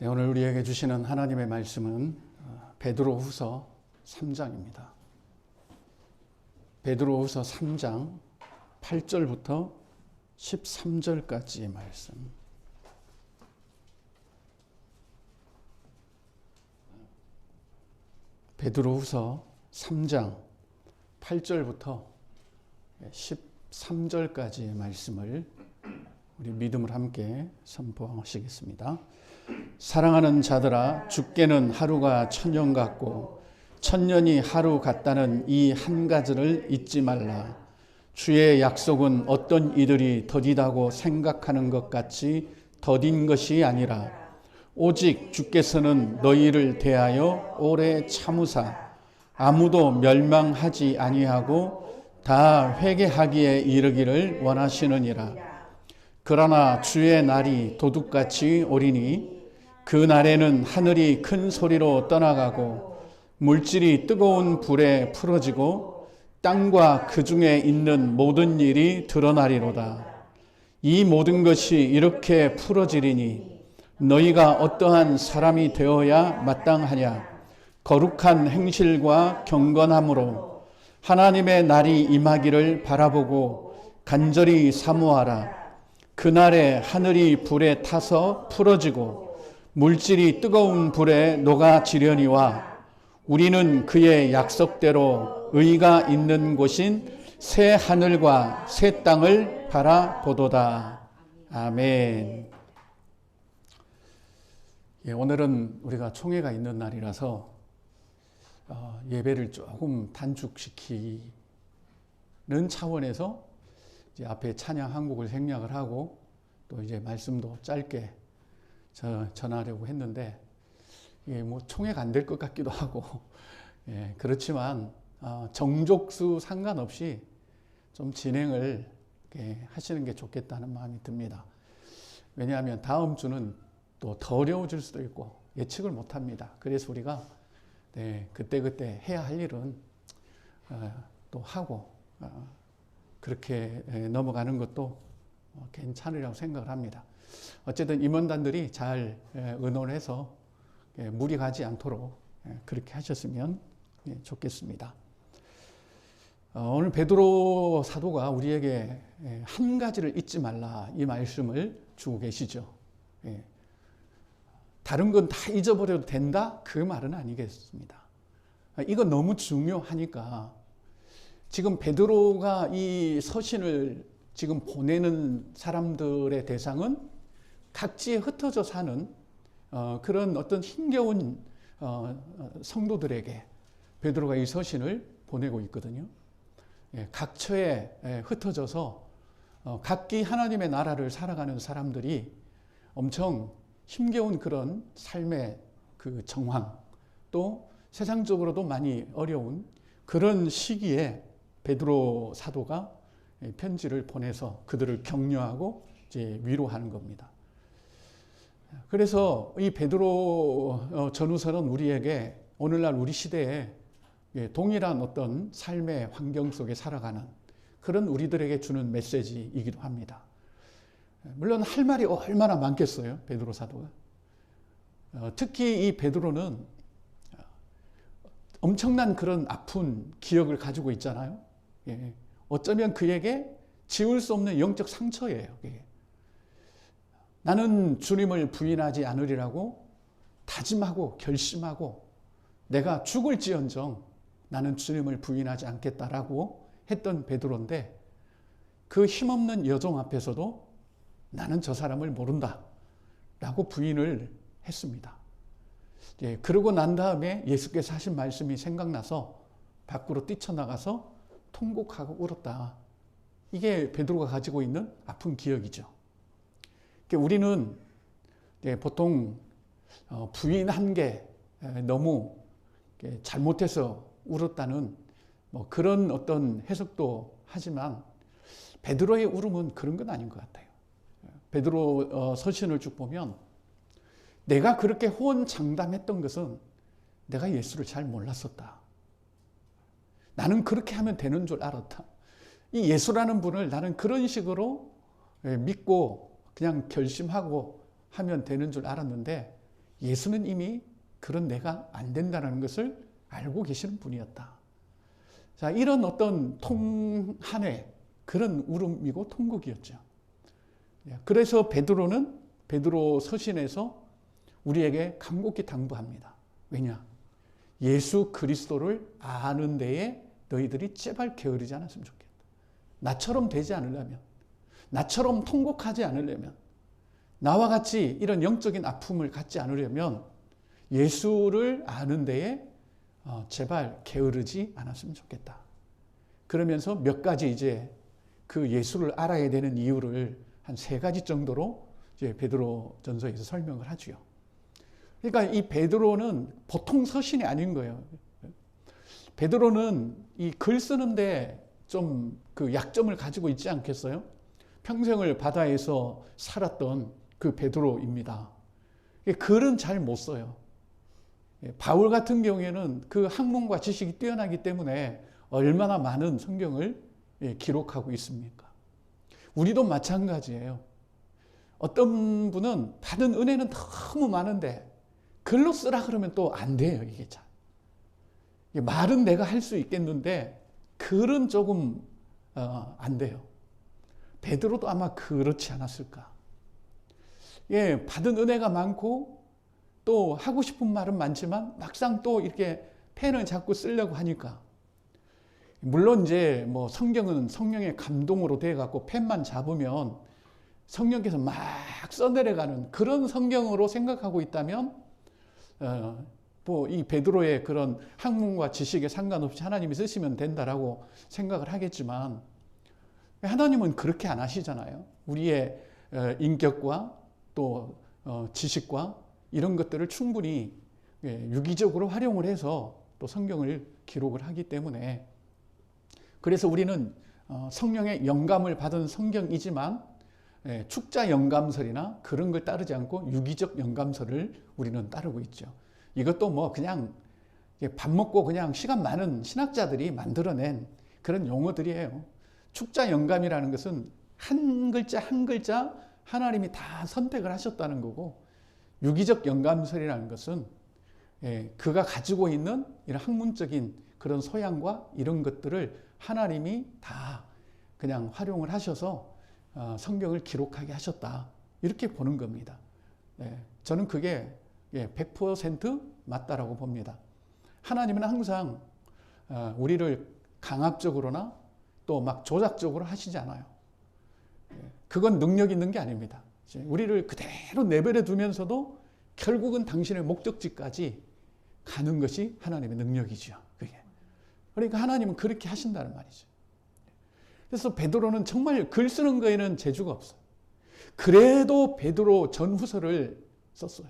네, 오늘 우리에게 주시는 하나님의 말씀은 베드로후서 3장입니다. 베드로후서 3장 8절부터 13절까지의 말씀. 베드로후서 3장 8절부터 13절까지의 말씀을 우리 믿음을 함께 선포하시겠습니다. 사랑하는 자들아, 주께는 하루가 천년 같고 천년이 하루 같다는 이 한 가지를 잊지 말라. 주의 약속은 어떤 이들이 더디다고 생각하는 것 같이 더딘 것이 아니라 오직 주께서는 너희를 대하여 오래 참으사 아무도 멸망하지 아니하고 다 회개하기에 이르기를 원하시느니라. 그러나 주의 날이 도둑같이 오리니 그 날에는 하늘이 큰 소리로 떠나가고 물질이 뜨거운 불에 풀어지고 땅과 그 중에 있는 모든 일이 드러나리로다. 이 모든 것이 이렇게 풀어지리니 너희가 어떠한 사람이 되어야 마땅하냐? 거룩한 행실과 경건함으로 하나님의 날이 임하기를 바라보고 간절히 사모하라. 그날에 하늘이 불에 타서 풀어지고 물질이 뜨거운 불에 녹아지려니와 우리는 그의 약속대로 의가 있는 곳인 새 하늘과 새 땅을 바라보도다. 아멘. 오늘은 우리가 총회가 있는 날이라서 예배를 조금 단축시키는 차원에서 이제 앞에 찬양 한 곡을 생략을 하고 또 이제 말씀도 짧게 전하려고 했는데 뭐 총회가 안 될 것 같기도 하고 그렇지만 정족수 상관없이 좀 진행을 하시는 게 좋겠다는 마음이 듭니다. 왜냐하면 다음 주는 또 더 어려워질 수도 있고 예측을 못합니다. 그래서 우리가 그때그때 해야 할 일은 또 하고 그렇게 넘어가는 것도 괜찮으라고 생각을 합니다. 어쨌든 임원단들이 잘 의논해서 무리 가지 않도록 그렇게 하셨으면 좋겠습니다. 오늘 베드로 사도가 우리에게 한 가지를 잊지 말라 이 말씀을 주고 계시죠. 다른 건 다 잊어버려도 된다? 그 말은 아니겠습니다. 이건 너무 중요하니까 지금 베드로가 이 서신을 지금 보내는 사람들의 대상은 각지에 흩어져 사는 그런 어떤 힘겨운 성도들에게 베드로가 이 서신을 보내고 있거든요. 각처에 흩어져서 각기 하나님의 나라를 살아가는 사람들이 엄청 힘겨운 그런 삶의 그 정황, 또 세상적으로도 많이 어려운 그런 시기에 베드로 사도가 편지를 보내서 그들을 격려하고 이제 위로하는 겁니다. 그래서 이 베드로 전후서는 우리에게 오늘날 우리 시대에 동일한 어떤 삶의 환경 속에 살아가는 그런 우리들에게 주는 메시지이기도 합니다. 물론 할 말이 얼마나 많겠어요, 베드로 사도가. 특히 이 베드로는 엄청난 그런 아픈 기억을 가지고 있잖아요. 어쩌면 그에게 지울 수 없는 영적 상처예요. 나는 주님을 부인하지 않으리라고 다짐하고 결심하고 내가 죽을지언정 나는 주님을 부인하지 않겠다라고 했던 베드로인데 그 힘없는 여종 앞에서도 나는 저 사람을 모른다 라고 부인을 했습니다. 그러고 난 다음에 예수께서 하신 말씀이 생각나서 밖으로 뛰쳐나가서 통곡하고 울었다. 이게 베드로가 가지고 있는 아픈 기억이죠. 우리는 보통 부인한 게 너무 잘못해서 울었다는 뭐 그런 어떤 해석도 하지만 베드로의 울음은 그런 건 아닌 것 같아요. 베드로 서신을 쭉 보면 내가 그렇게 호언장담했던 것은 내가 예수를 잘 몰랐었다. 나는 그렇게 하면 되는 줄 알았다. 이 예수라는 분을 나는 그런 식으로 믿고 그냥 결심하고 하면 되는 줄 알았는데 예수는 이미 그런 내가 안 된다는 것을 알고 계시는 분이었다. 자, 이런 어떤 통한회, 그런 울음이고 통곡이었죠. 그래서 베드로는 베드로 서신에서 우리에게 간곡히 당부합니다. 왜냐? 예수 그리스도를 아는 데에 너희들이 제발 게으르지 않았으면 좋겠다. 나처럼 되지 않으려면, 나처럼 통곡하지 않으려면, 나와 같이 이런 영적인 아픔을 갖지 않으려면 예수를 아는 데에 제발 게으르지 않았으면 좋겠다. 그러면서 몇 가지 이제 그 예수를 알아야 되는 이유를 한 3가지 정도로 이제 베드로 전서에서 설명을 하죠. 그러니까 이 베드로는 보통 서신이 아닌 거예요. 베드로는 이 글 쓰는데 좀 그 약점을 가지고 있지 않겠어요? 평생을 바다에서 살았던 그 베드로입니다. 글은 잘 못 써요. 바울 같은 경우에는 그 학문과 지식이 뛰어나기 때문에 얼마나 많은 성경을 기록하고 있습니까? 우리도 마찬가지예요. 어떤 분은 받은 은혜는 너무 많은데 글로 쓰라 그러면 또 안 돼요. 이게 잘. 말은 내가 할 수 있겠는데 글은 조금 안 돼요. 베드로도 아마 그렇지 않았을까. 예, 받은 은혜가 많고 또 하고 싶은 말은 많지만 막상 또 이렇게 펜을 잡고 쓰려고 하니까, 물론 이제 뭐 성경은 성령의 감동으로 돼 갖고 펜만 잡으면 성령께서 막 써내려가는 그런 성경으로 생각하고 있다면 뭐 이 베드로의 그런 학문과 지식에 상관없이 하나님이 쓰시면 된다라고 생각을 하겠지만, 하나님은 그렇게 안 하시잖아요. 우리의 인격과 또 지식과 이런 것들을 충분히 유기적으로 활용을 해서 또 성경을 기록을 하기 때문에, 그래서 우리는 성령의 영감을 받은 성경이지만 축자 영감설이나 그런 걸 따르지 않고 유기적 영감설을 우리는 따르고 있죠. 이것도 뭐 그냥 밥 먹고 그냥 시간 많은 신학자들이 만들어낸 그런 용어들이에요. 축자 영감이라는 것은 한 글자 한 글자 하나님이 다 선택을 하셨다는 거고, 유기적 영감설이라는 것은 그가 가지고 있는 이런 학문적인 그런 소양과 이런 것들을 하나님이 다 그냥 활용을 하셔서 성경을 기록하게 하셨다. 이렇게 보는 겁니다. 저는 그게 100% 맞다라고 봅니다. 하나님은 항상 우리를 강압적으로나 또 막 조작적으로 하시지 않아요. 그건 능력 있는 게 아닙니다. 우리를 그대로 내버려 두면서도 결국은 당신의 목적지까지 가는 것이 하나님의 능력이죠. 그게. 그러니까 하나님은 그렇게 하신다는 말이죠. 그래서 베드로는 정말 글 쓰는 거에는 재주가 없어요. 그래도 베드로 전후서를 썼어요.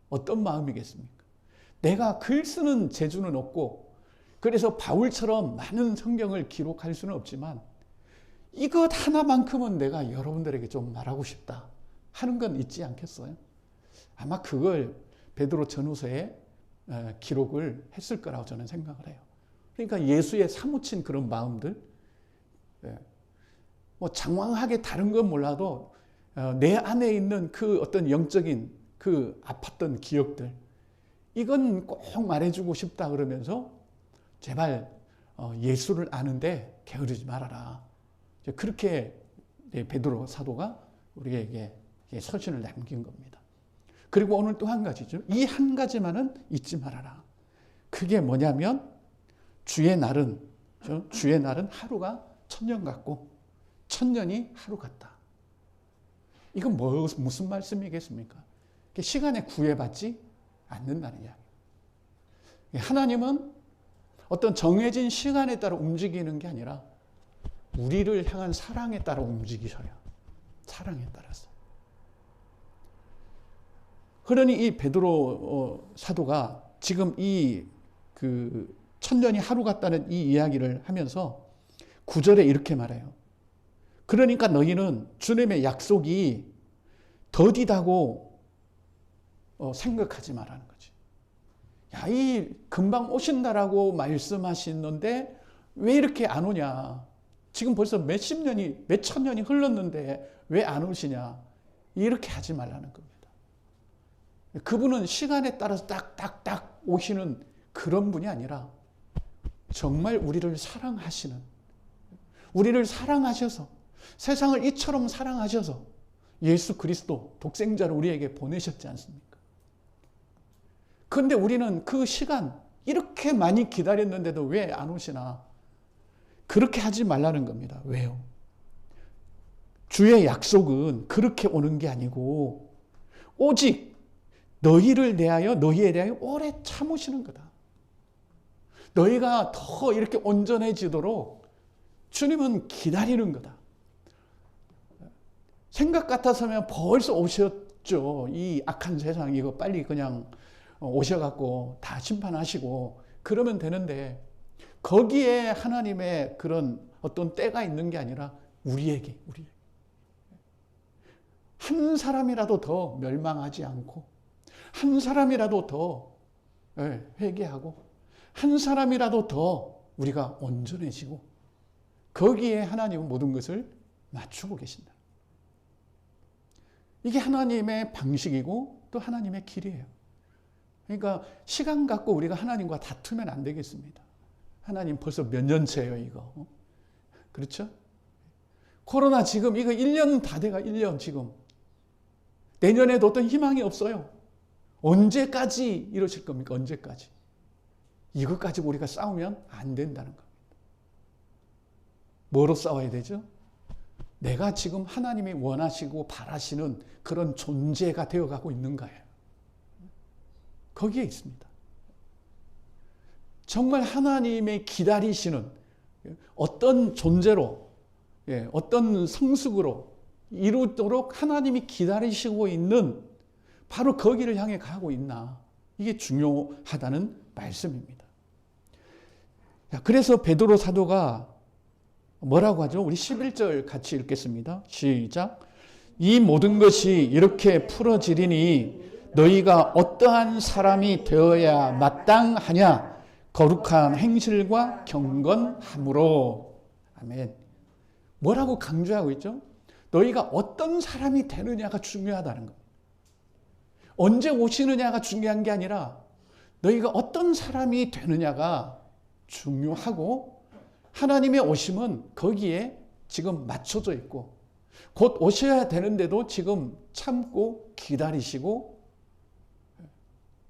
어떤 마음이겠습니까? 내가 글 쓰는 재주는 없고, 그래서 바울처럼 많은 성경을 기록할 수는 없지만 이것 하나만큼은 내가 여러분들에게 좀 말하고 싶다 하는 건 있지 않겠어요? 아마 그걸 베드로 전후서에 기록을 했을 거라고 저는 생각을 해요. 그러니까 예수에 사무친 그런 마음들, 뭐 장황하게 다른 건 몰라도 내 안에 있는 그 어떤 영적인 그 아팠던 기억들, 이건 꼭 말해주고 싶다 그러면서 제발 예수를 아는데 게으르지 말아라. 그렇게 베드로 사도가 우리에게 서신을 남긴 겁니다. 그리고 오늘 또 한 가지죠. 이 한 가지만은 잊지 말아라. 그게 뭐냐면 주의 날은 하루가 천년 같고 천년이 하루 같다. 이건 무슨 말씀이겠습니까? 시간에 구애받지 않는다는 이야기. 하나님은 어떤 정해진 시간에 따라 움직이는 게 아니라 우리를 향한 사랑에 따라 움직이셔요. 사랑에 따라서. 그러니 이 베드로 사도가 지금 이 그 천년이 하루 같다는 이 이야기를 하면서 9절에 이렇게 말해요. 그러니까 너희는 주님의 약속이 더디다고 생각하지 말라는 거지. 야, 이 금방 오신다라고 말씀하시는데 왜 이렇게 안 오냐? 지금 벌써 몇천 년이 흘렀는데 왜 안 오시냐? 이렇게 하지 말라는 겁니다. 그분은 시간에 따라서 딱딱딱 오시는 그런 분이 아니라 정말 우리를 사랑하시는, 우리를 사랑하셔서 세상을 이처럼 사랑하셔서 예수 그리스도 독생자를 우리에게 보내셨지 않습니까? 그런데 우리는 그 시간 이렇게 많이 기다렸는데도 왜 안 오시나? 그렇게 하지 말라는 겁니다. 왜요? 주의 약속은 그렇게 오는 게 아니고 오직 너희에 대하여 오래 참으시는 거다. 너희가 더 이렇게 온전해지도록 주님은 기다리는 거다. 생각 같아서면 벌써 오셨죠. 이 악한 세상 이거 빨리 그냥 오셔갖고 다 심판하시고 그러면 되는데 거기에 하나님의 그런 어떤 때가 있는 게 아니라 우리에게 한 사람이라도 더 멸망하지 않고 한 사람이라도 더 회개하고 한 사람이라도 더 우리가 온전해지고 거기에 하나님은 모든 것을 맞추고 계신다. 이게 하나님의 방식이고 또 하나님의 길이에요. 그러니까 시간 갖고 우리가 하나님과 다투면 안 되겠습니다. 하나님 벌써 몇 년째예요 이거. 그렇죠? 코로나 지금 이거 1년 다 돼가 1년 지금. 내년에도 어떤 희망이 없어요. 언제까지 이러실 겁니까? 언제까지? 이것 가지고 우리가 싸우면 안 된다는 겁니다. 뭐로 싸워야 되죠? 내가 지금 하나님이 원하시고 바라시는 그런 존재가 되어가고 있는가요? 거기에 있습니다. 정말 하나님의 기다리시는 어떤 존재로, 어떤 성숙으로 이루도록 하나님이 기다리시고 있는 바로 거기를 향해 가고 있나. 이게 중요하다는 말씀입니다. 그래서 베드로 사도가 뭐라고 하죠? 우리 11절 같이 읽겠습니다. 시작. 이 모든 것이 이렇게 풀어지리니 너희가 어떠한 사람이 되어야 마땅하냐? 거룩한 행실과 경건함으로. 아멘. 뭐라고 강조하고 있죠? 너희가 어떤 사람이 되느냐가 중요하다는 겁니다. 언제 오시느냐가 중요한 게 아니라 너희가 어떤 사람이 되느냐가 중요하고 하나님의 오심은 거기에 지금 맞춰져 있고 곧 오셔야 되는데도 지금 참고 기다리시고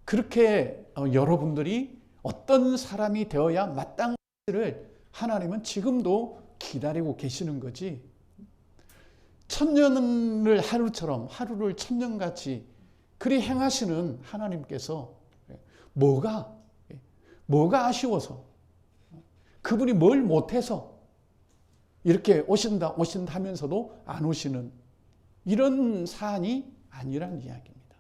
그렇게 여러분들이 어떤 사람이 되어야 마땅한지를 하나님은 지금도 기다리고 계시는 거지. 천년을 하루처럼 하루를 천년같이 그리 행하시는 하나님께서 뭐가 아쉬워서 그분이 뭘 못해서 이렇게 오신다 하면서도 안 오시는 이런 사안이 아니란 이야기입니다.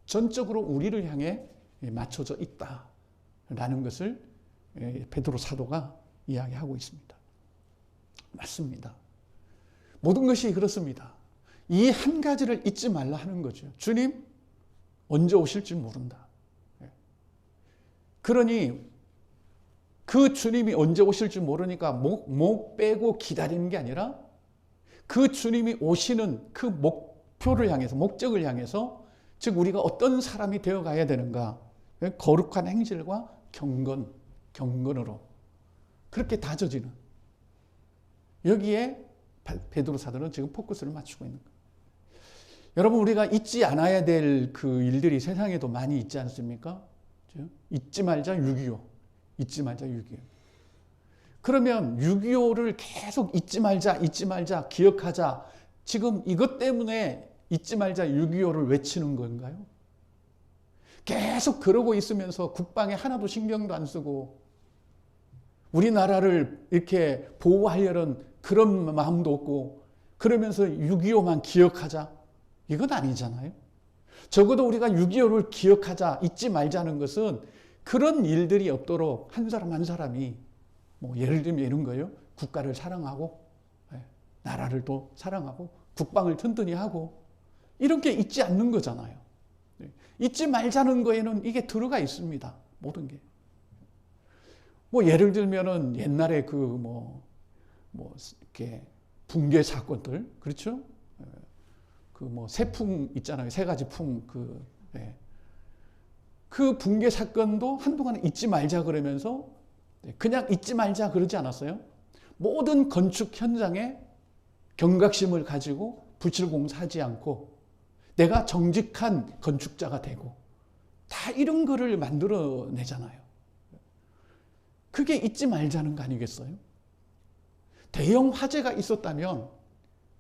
전적으로 우리를 향해 맞춰져 있다라는 것을 베드로 사도가 이야기하고 있습니다. 맞습니다. 모든 것이 그렇습니다. 이 한 가지를 잊지 말라 하는 거죠. 주님 언제 오실지 모른다. 그러니 그 주님이 언제 오실지 모르니까 목 빼고 기다리는 게 아니라 그 주님이 오시는 그 목표를 향해서 목적을 향해서 즉 우리가 어떤 사람이 되어가야 되는가 거룩한 행실과 경건으로 그렇게 다져지는 여기에 베드로 사도는 지금 포커스를 맞추고 있는 거예요. 여러분 우리가 잊지 않아야 될 그 일들이 세상에도 많이 있지 않습니까? 잊지 말자 6.25 잊지 말자 6.25 그러면 6.25를 계속 잊지 말자 기억하자 지금 이것 때문에 잊지 말자 6.25를 외치는 건가요? 계속 그러고 있으면서 국방에 하나도 신경도 안 쓰고 우리나라를 이렇게 보호하려는 그런 마음도 없고 그러면서 6.25만 기억하자 이건 아니잖아요. 적어도 우리가 6.25를 기억하자 잊지 말자는 것은 그런 일들이 없도록 한 사람 한 사람이 뭐 예를 들면 이런 거예요. 국가를 사랑하고 나라를 또 사랑하고 국방을 튼튼히 하고 이런 게 있지 않는 거잖아요. 잊지 말자는 거에는 이게 들어가 있습니다. 모든 게. 뭐 예를 들면은 옛날에 이렇게 붕괴 사건들 그렇죠? 그 뭐 세풍 있잖아요. 세 가지 풍 그 붕괴 사건도 한동안 잊지 말자 그러면서 그냥 잊지 말자 그러지 않았어요. 모든 건축 현장에 경각심을 가지고 불칠공사하지 않고 내가 정직한 건축자가 되고 다 이런 거를 만들어내잖아요. 그게 잊지 말자는 거 아니겠어요? 대형 화재가 있었다면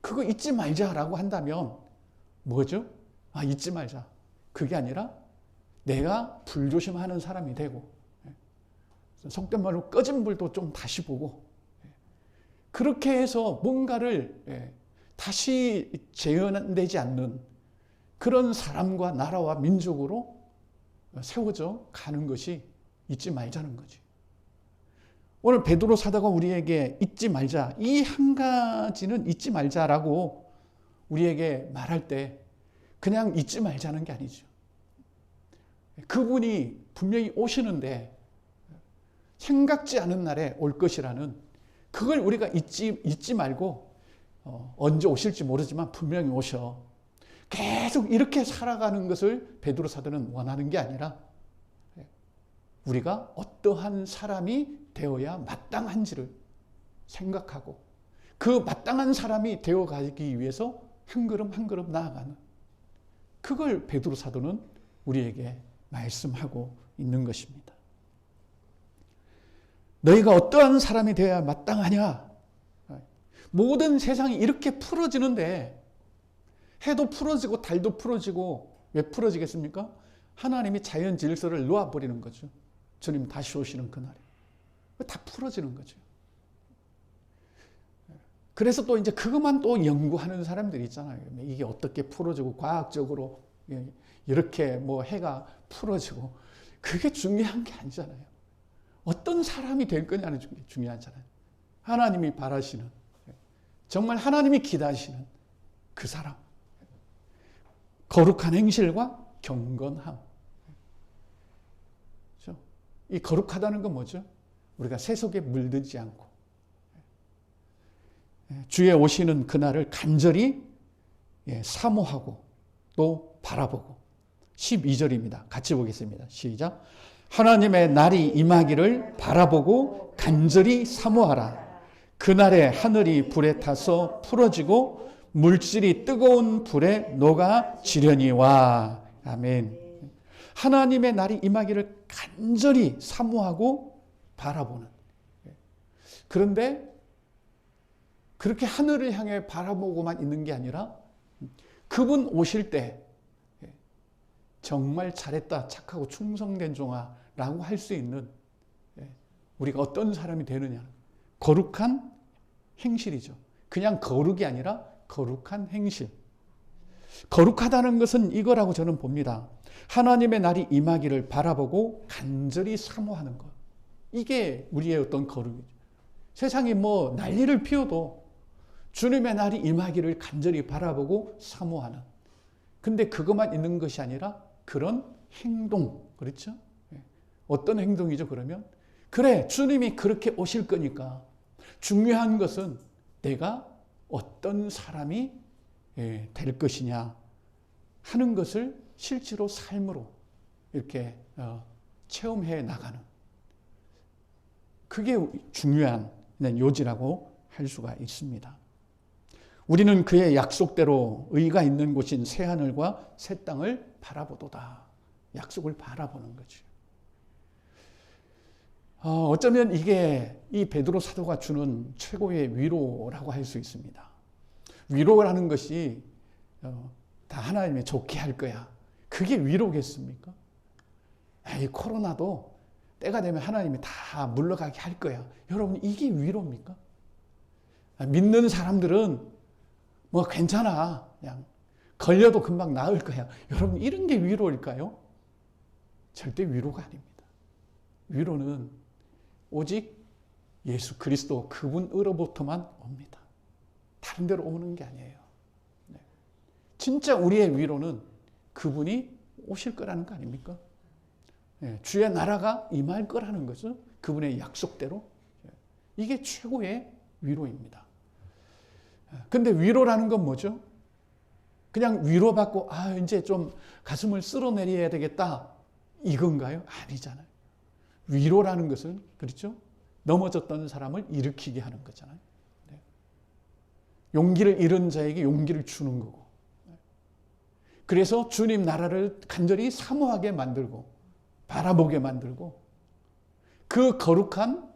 그거 잊지 말자라고 한다면 뭐죠? 잊지 말자. 그게 아니라 내가 불조심하는 사람이 되고 속된 말로 꺼진 불도 좀 다시 보고 그렇게 해서 뭔가를 다시 재현되지 않는 그런 사람과 나라와 민족으로 세워져 가는 것이 잊지 말자는 거지. 오늘 베드로 사도가 우리에게 잊지 말자, 이 한 가지는 잊지 말자라고 우리에게 말할 때 그냥 잊지 말자는 게 아니죠. 그분이 분명히 오시는데 생각지 않은 날에 올 것이라는 그걸 우리가 잊지 말고 언제 오실지 모르지만 분명히 오셔. 계속 이렇게 살아가는 것을 베드로 사도는 원하는 게 아니라 우리가 어떠한 사람이 되어야 마땅한지를 생각하고 그 마땅한 사람이 되어가기 위해서 한 걸음 한 걸음 나아가는 그걸 베드로 사도는 우리에게 말씀하고 있는 것입니다. 너희가 어떠한 사람이 되어야 마땅하냐? 모든 세상이 이렇게 풀어지는데 해도 풀어지고 달도 풀어지고 왜 풀어지겠습니까? 하나님이 자연 질서를 놓아버리는 거죠. 주님 다시 오시는 그날에. 다 풀어지는 거죠. 그래서 또 이제 그것만 또 연구하는 사람들이 있잖아요. 이게 어떻게 풀어지고 과학적으로 이렇게 뭐 해가 풀어지고 그게 중요한 게 아니잖아요. 어떤 사람이 될 거냐는 게 중요하잖아요. 하나님이 바라시는 정말 하나님이 기다리시는 그 사람. 거룩한 행실과 경건함. 그렇죠? 이 거룩하다는 건 뭐죠? 우리가 세속에 물들지 않고 주의 오시는 그날을 간절히 사모하고 또 바라보고 12절입니다. 같이 보겠습니다. 시작. 하나님의 날이 임하기를 바라보고 간절히 사모하라. 그날에 하늘이 불에 타서 풀어지고 물질이 뜨거운 불에 녹아 지려니와. 아멘. 하나님의 날이 임하기를 간절히 사모하고 바라보는. 그런데 그렇게 하늘을 향해 바라보고만 있는 게 아니라 그분 오실 때 정말 잘했다, 착하고 충성된 종아라고 할 수 있는 우리가 어떤 사람이 되느냐. 거룩한 행실이죠. 그냥 거룩이 아니라 거룩한 행실. 거룩하다는 것은 이거라고 저는 봅니다. 하나님의 날이 임하기를 바라보고 간절히 사모하는 것. 이게 우리의 어떤 거룩이죠. 세상이 뭐 난리를 피워도 주님의 날이 임하기를 간절히 바라보고 사모하는. 근데 그것만 있는 것이 아니라 그런 행동. 그렇죠? 어떤 행동이죠, 그러면? 그래, 주님이 그렇게 오실 거니까 중요한 것은 내가 어떤 사람이 될 것이냐 하는 것을 실제로 삶으로 이렇게 체험해 나가는 그게 중요한 요지라고 할 수가 있습니다. 우리는 그의 약속대로 의가 있는 곳인 새하늘과 새 땅을 바라보도다. 약속을 바라보는 거죠. 어쩌면 이게 이 베드로 사도가 주는 최고의 위로라고 할 수 있습니다. 위로라는 것이 다 하나님이 좋게 할 거야. 그게 위로겠습니까? 이 코로나도 때가 되면 하나님이 다 물러가게 할 거야. 여러분, 이게 위로입니까? 믿는 사람들은 뭐 괜찮아. 그냥 걸려도 금방 나을 거야. 여러분, 이런 게 위로일까요? 절대 위로가 아닙니다. 위로는 오직 예수 그리스도 그분으로부터만 옵니다. 다른 데로 오는 게 아니에요. 진짜 우리의 위로는 그분이 오실 거라는 거 아닙니까? 주의 나라가 임할 거라는 거죠. 그분의 약속대로. 이게 최고의 위로입니다. 근데 위로라는 건 뭐죠? 그냥 위로받고 이제 좀 가슴을 쓸어내려야 되겠다. 이건가요? 아니잖아요. 위로라는 것은 그렇죠? 넘어졌던 사람을 일으키게 하는 거잖아요. 네. 용기를 잃은 자에게 용기를 주는 거고. 그래서 주님 나라를 간절히 사모하게 만들고 바라보게 만들고 그 거룩한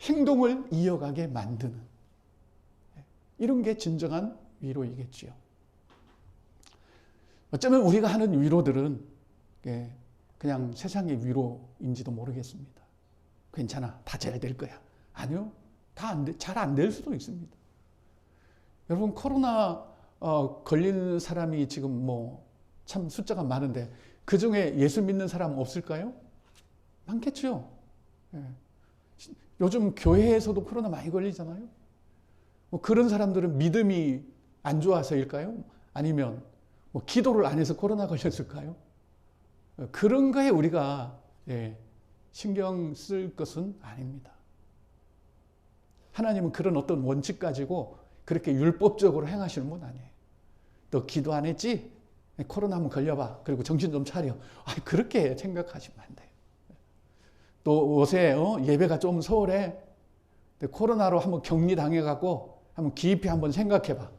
행동을 이어가게 만드는 이런 게 진정한 위로이겠지요. 어쩌면 우리가 하는 위로들은 그냥 세상의 위로인지도 모르겠습니다. 괜찮아, 다 잘 될 거야. 아니요, 잘 안 될 수도 있습니다. 여러분 코로나 걸린 사람이 지금 참 숫자가 많은데 그 중에 예수 믿는 사람 없을까요? 많겠죠. 요즘 교회에서도 코로나 많이 걸리잖아요. 그런 사람들은 믿음이 안 좋아서일까요? 아니면 기도를 안 해서 코로나 걸렸을까요? 그런 거에 우리가 신경 쓸 것은 아닙니다. 하나님은 그런 어떤 원칙 가지고 그렇게 율법적으로 행하시는 분 아니에요. 너 기도 안 했지? 코로나 한번 걸려봐. 그리고 정신 좀 차려. 그렇게 생각하시면 안 돼요. 또 요새 예배가 좀 소홀해. 코로나로 한번 격리당해갖고 한번 깊이 한번 생각해봐.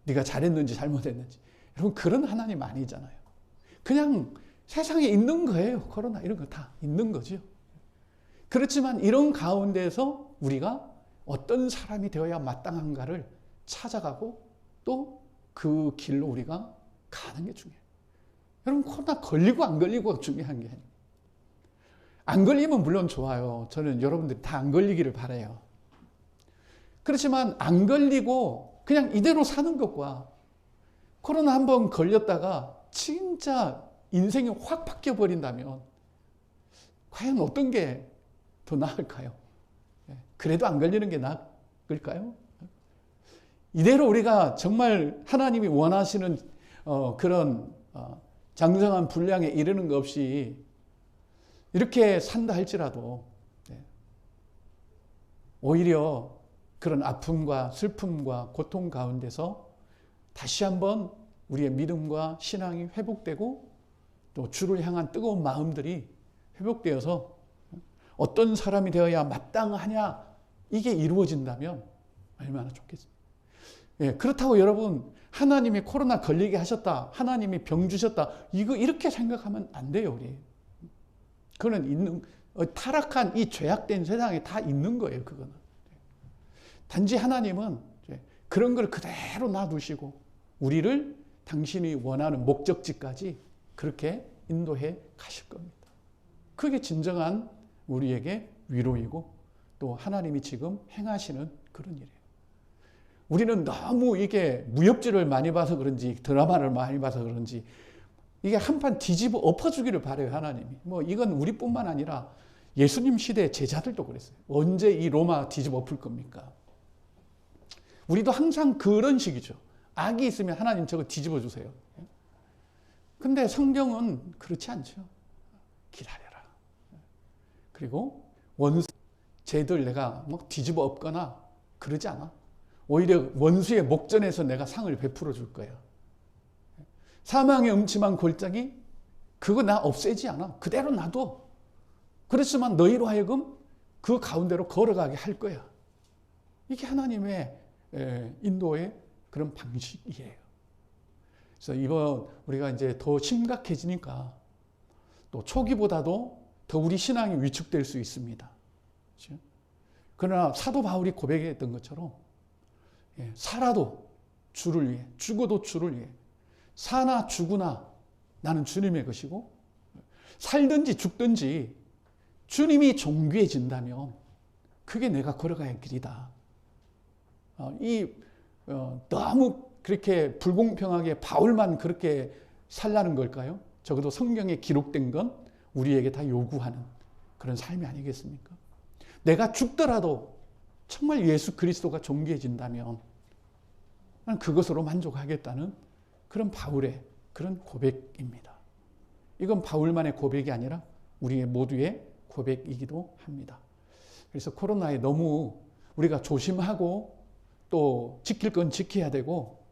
네가 잘했는지 잘못했는지. 여러분 그런 하나님 아니잖아요. 그냥 세상에 있는 거예요. 코로나 이런 거 다 있는 거죠. 그렇지만 이런 가운데서 우리가 어떤 사람이 되어야 마땅한가를 찾아가고 또 그 길로 우리가 가는 게 중요해요. 여러분 코로나 걸리고 안 걸리고가 중요한 게 아니에요. 안 걸리면 물론 좋아요. 저는 여러분들이 다 안 걸리기를 바라요. 그렇지만 안 걸리고 그냥 이대로 사는 것과 코로나 한번 걸렸다가 진짜 인생이 확 바뀌어버린다면 과연 어떤 게 더 나을까요? 그래도 안 걸리는 게 나을까요? 이대로 우리가 정말 하나님이 원하시는 그런 장성한 분량에 이르는 것 없이 이렇게 산다 할지라도 오히려 그런 아픔과 슬픔과 고통 가운데서 다시 한번 우리의 믿음과 신앙이 회복되고 또 주를 향한 뜨거운 마음들이 회복되어서 어떤 사람이 되어야 마땅하냐 이게 이루어진다면 얼마나 좋겠습니까? 그렇다고 여러분 하나님이 코로나 걸리게 하셨다. 하나님이 병 주셨다. 이거 이렇게 생각하면 안 돼요. 우리. 그거는 타락한 이 죄악된 세상에 다 있는 거예요. 그거는. 단지 하나님은 그런 걸 그대로 놔두시고 우리를 당신이 원하는 목적지까지 그렇게 인도해 가실 겁니다. 그게 진정한 우리에게 위로이고 또 하나님이 지금 행하시는 그런 일이에요. 우리는 너무 이게 무협지를 많이 봐서 그런지 드라마를 많이 봐서 그런지 이게 한판 뒤집어 엎어주기를 바라요. 하나님이. 이건 우리뿐만 아니라 예수님 시대 제자들도 그랬어요. 언제 이 로마 뒤집어 엎을 겁니까? 우리도 항상 그런 식이죠. 악이 있으면 하나님 저거 뒤집어 주세요. 근데 성경은 그렇지 않죠. 기다려라. 그리고 쟤들 내가 뒤집어 엎거나 그러지 않아. 오히려 원수의 목전에서 내가 상을 베풀어 줄 거야. 사망의 음침한 골짜기 그거 나 없애지 않아. 그대로 놔둬. 그렇지만 너희로 하여금 그 가운데로 걸어가게 할 거야. 이게 하나님의 인도의 그런 방식이에요. 그래서 이번 우리가 이제 더 심각해지니까 또 초기보다도 더 우리 신앙이 위축될 수 있습니다. 그렇죠? 그러나 사도 바울이 고백했던 것처럼 살아도 주를 위해, 죽어도 주를 위해, 사나 죽으나 나는 주님의 것이고 살든지 죽든지 주님이 존귀해진다면 그게 내가 걸어가야 할 길이다. 너무 그렇게 불공평하게 바울만 그렇게 살라는 걸까요? 적어도 성경에 기록된 건 우리에게 다 요구하는 그런 삶이 아니겠습니까? 내가 죽더라도 정말 예수 그리스도가 존귀해진다면 나는 그것으로 만족하겠다는 그런 바울의 그런 고백입니다. 이건 바울만의 고백이 아니라 우리 모두의 고백이기도 합니다. 그래서 코로나에 너무 우리가 조심하고 또 지킬 건 지켜야 되고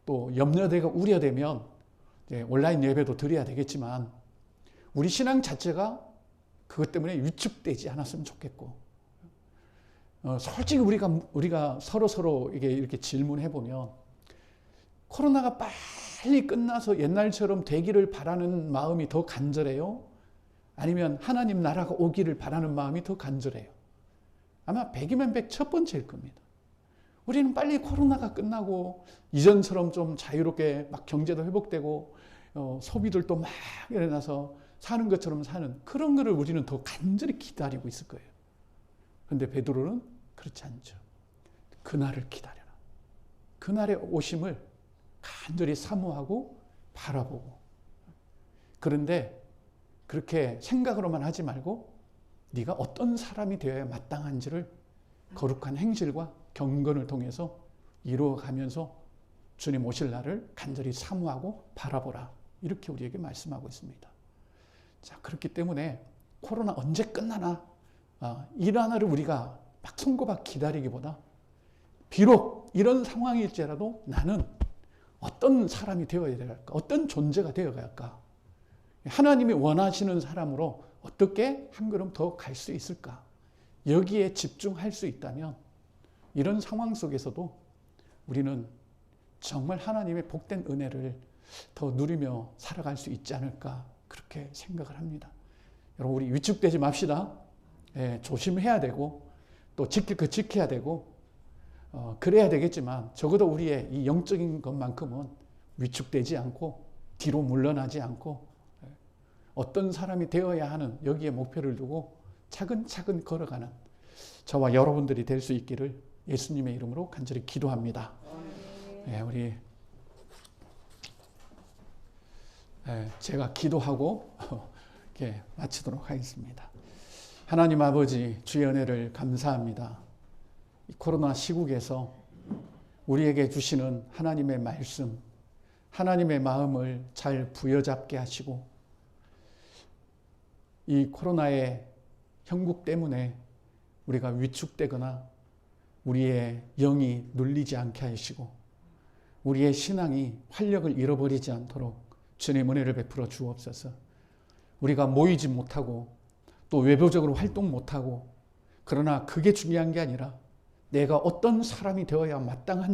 또 염려되고 우려되면 이제 온라인 예배도 드려야 되겠지만 우리 신앙 자체가 그것 때문에 위축되지 않았으면 좋겠고, 솔직히 우리가 서로 이렇게 질문해 보면, 코로나가 빨리 끝나서 옛날처럼 되기를 바라는 마음이 더 간절해요? 아니면 하나님 나라가 오기를 바라는 마음이 더 간절해요? 아마 100이면 100 첫 번째일 겁니다. 우리는 빨리 코로나가 끝나고 이전처럼 좀 자유롭게 막 경제도 회복되고 소비들도 막 일어나서 사는 것처럼 사는 그런 거를 우리는 더 간절히 기다리고 있을 거예요. 그런데 베드로는 그렇지 않죠. 그날을 기다려라. 그날의 오심을 간절히 사모하고 바라보고. 그런데 그렇게 생각으로만 하지 말고 네가 어떤 사람이 되어야 마땅한지를 거룩한 행실과 경건을 통해서 이루어가면서 주님 오실 날을 간절히 사모하고 바라보라. 이렇게 우리에게 말씀하고 있습니다. 자, 그렇기 때문에 코로나 언제 끝나나 이 나라를 우리가 막 손꼽아 기다리기보다 비록 이런 상황일지라도 나는 어떤 사람이 되어야 될까? 어떤 존재가 되어야 할까? 하나님이 원하시는 사람으로 어떻게 한 걸음 더 갈 수 있을까? 여기에 집중할 수 있다면 이런 상황 속에서도 우리는 정말 하나님의 복된 은혜를 더 누리며 살아갈 수 있지 않을까 그렇게 생각을 합니다. 여러분 우리 위축되지 맙시다. 조심해야 되고 또 지킬 거 지켜야 되고 그래야 되겠지만 적어도 우리의 이 영적인 것만큼은 위축되지 않고 뒤로 물러나지 않고 어떤 사람이 되어야 하는 여기에 목표를 두고 차근차근 걸어가는 저와 여러분들이 될 수 있기를 예수님의 이름으로 간절히 기도합니다. 우리 제가 기도하고 이렇게 마치도록 하겠습니다. 하나님 아버지 주의 은혜를 감사합니다. 이 코로나 시국에서 우리에게 주시는 하나님의 말씀, 하나님의 마음을 잘 부여잡게 하시고 이 코로나의 형국 때문에 우리가 위축되거나 우리의 영이 눌리지 않게 하시고 우리의 신앙이 활력을 잃어버리지 않도록 주님 은혜를 베풀어 주옵소서. 우리가 모이지 못하고 또 외부적으로 활동 못하고 그러나 그게 중요한 게 아니라 내가 어떤 사람이 되어야 마땅한